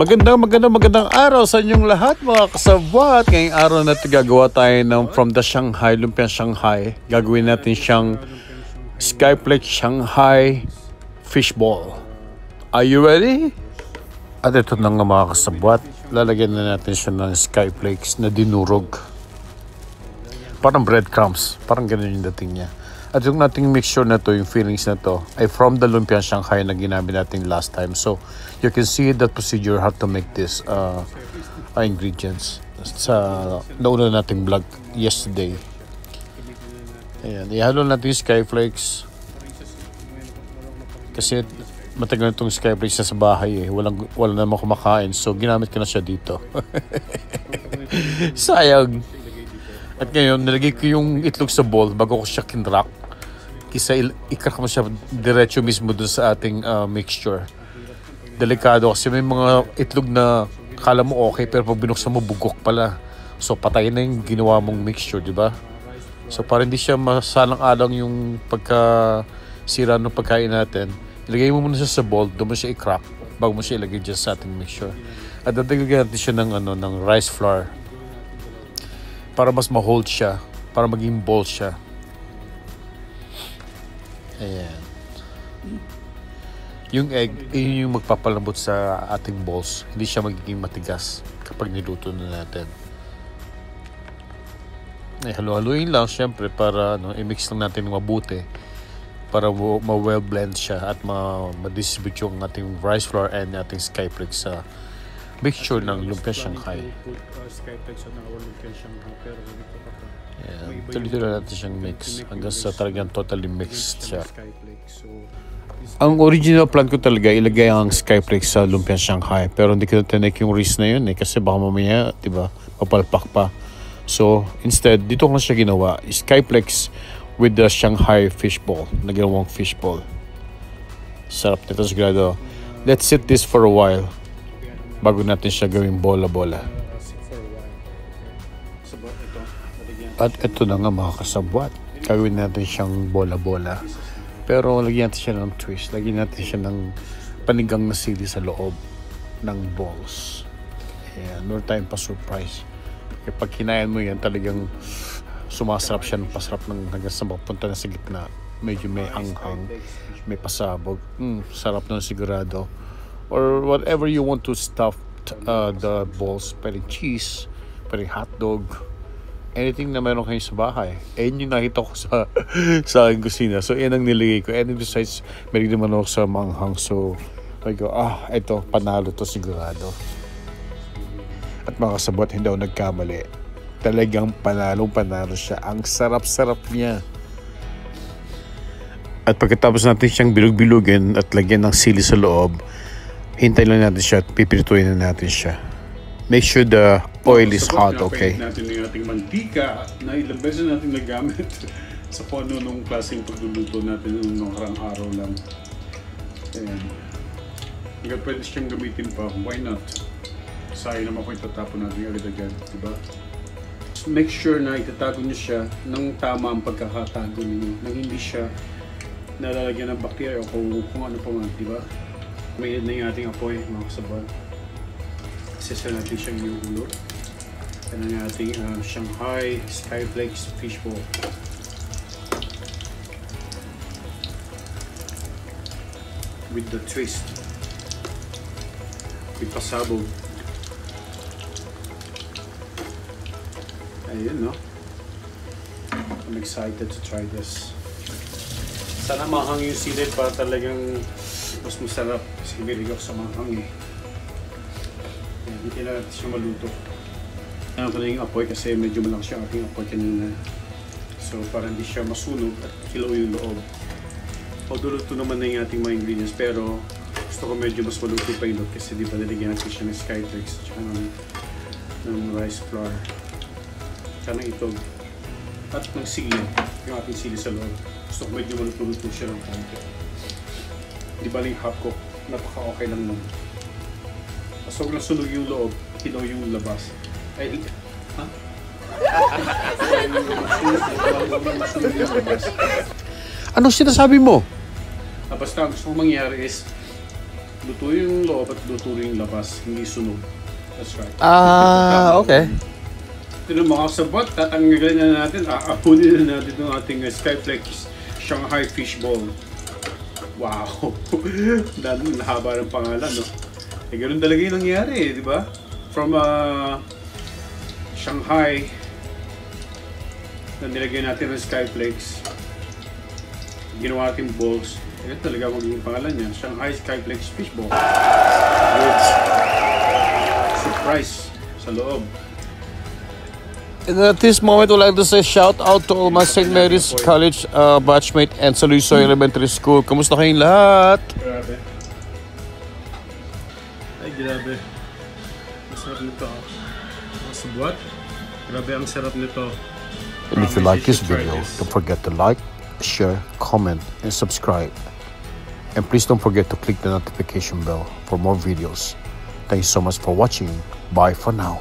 Magandang araw sa inyong lahat mga kasabwat. Ngayong araw natin gagawa tayo ng from the Shanghai, Lumpiang Shanghai. Gagawin natin siyang SKYFLAKES Shanghai fishball. Are you ready? At ito na nga mga kasabwat. Lalagyan na natin siya ng SKYFLAKES na dinurog. Parang breadcrumbs. Parang ganun yung dating niya. At yung nating mixture na to, yung fillings na to, ay from the Lumpiang Shanghai na ginamit natin last time. So, you can see that procedure how to make this ingredients sa nauna nating vlog yesterday. Ayan, ihalo natin yung SKYFLAKES. Kasi matagal na itong SKYFLAKES sa bahay eh. Walang naman kumakain. So, ginamit ko na siya dito. Sayang. At ngayon, nilagay ko yung itlog sa bowl bago ko siya kinrock. Kisa i-crack mo siya diretso mismo dun sa ating mixture. Delikado kasi may mga itlog na kala mo okay pero pag binuksan mo bugok pala. So patay na yung ginawa mong mixture, di ba? So para hindi siya masalang-alang yung pagkasira ng pagkain natin, ilagay mo muna siya sa bowl, doon mo siya i-crack bago mo siya ilagay dyan sa ating mixture. At dadagdagan natin siya ng rice flour para mas ma-hold siya, para maging ball siya. Ayan. Yung egg, yung magpapalambot sa ating balls. Hindi siya magiging matigas kapag niluto na natin. Ay, halo-haloyin lang syempre para i-mix lang natin mabuti para ma-well blend siya at ma-distribute yung ating rice flour and ating SKYFLAKES sa mixture ng Lumpiang Shanghai. Tuloy-tuloy natin siyang mix hanggang sa talagang totally mixed siya. Ang original plan ko talaga ilagay ang SKYFLAKES sa Lumpiang Shanghai, pero hindi ko tinik yung rice na yun eh kasi baka mamaya, diba, papalpak pa. So instead, dito ko na siya ginawa, SKYFLAKES with the Shanghai fishball, nagawang fishball. Sarap nito sigurado. Let's set this for a while bago natin siya gawing bola-bola. At ito na nga mga kasabwat. Gawin natin siyang bola-bola. Pero lagyan natin siya ng twist. Lagyan natin siya ng panigang na sili sa loob ng balls. Ayan, meron tayong pa-surprise. Kapag kinayan mo yan, talagang sumasarap siya ng pasarap ng hanggang sa mapunta na sa gitna. Medyo may anghang, may pasabog. Sarap nun sigurado. Or whatever you want to stuff the balls. Pwedeng cheese, pwedeng hotdog, anything na meron kayo sa bahay. Ayun yung nakita ko sa aking kusina. So, yan ang nilagay ko. And besides, meron naman ako sa manghang. So, I go, ito, panalo to sigurado. At mga kasabot, hindi ako nagkamali. Talagang panalo siya. Ang sarap-sarap niya. At pagkatapos natin siyang bilog-bilugin at lagyan ng sili sa loob, hintay lang natin siya at pipirituin na natin siya. Make sure the oil is hot, okay? Natin yung ating mantika na ilang beses natin nagamit sa kung ano nung klaseng pagluluto natin nung nakarang araw lang. Ayan. Hanggang pwede siyang gamitin pa, why not? Sayang naman kung itatapon natin agad-agad, diba? Make sure na itatago nyo siya ng tama ang pagkakatago ninyo, nang hindi siya nalalagyan ng bacteria o kung ano pa man, diba? May na yung ating apoy, mga kasabal. Sisa natin siyang iulo. Yan ang ating Shanghai SKYFLAKES fishball. With the twist. With pasabog. Ayun, no? I'm excited to try this. Sana mahang yung silid para talagang mas masarap. Kasi bilig ako sa mahang eh. Hindi na natin siya maluto. Ano pa na yung apoy kasi medyo malakas yung ating apoy kanina. So para hindi siya masunog at kilaw yung loob. Pagluluto naman na yung ating mga ingredients pero gusto ko medyo mas maluto pa yung loob kasi di ba nilagyan natin siya ng SKYFLAKES at ng rice flour. Tsaka ng itlog. At ng sili. Yung ating sili sa loob. Gusto ko medyo maluto-luto siya ng konti. Di ba yung half cook? Napaka-okay lang naman. So, kung nasunog yung loob, kilaw yung labas. Ay, ha? Anong sinasabi mo? Basta gusto kong mangyari is Luto yung loob at luto yung labas, hindi sunog. That's right. Okay. Ito na mga kasabot, tatanggalin na natin, aapunin na natin yung ating SKYFLAKES Shanghai Fishball. Wow! Nahaba ng pangalan, no? Eh, ganun talaga yung nangyari, di ba? From Shanghai, na nilagyan natin ng SKYFLAKES, ginawa natin balls. Ito talaga magiging pangalan niya, Shanghai SKYFLAKES Fishball. With surprise sa loob. And at this moment, I'd like to say shout out to all my St. Mary's College batchmate and San Luis Elementary School. Kamusta kayong lahat? Grabe. Ay, grabe. Masarap nito. Masabwat. Grabe ang sarap nito. And if you like this video, don't forget to like, share, comment, and subscribe. And please don't forget to click the notification bell for more videos. Thank you so much for watching. Bye for now.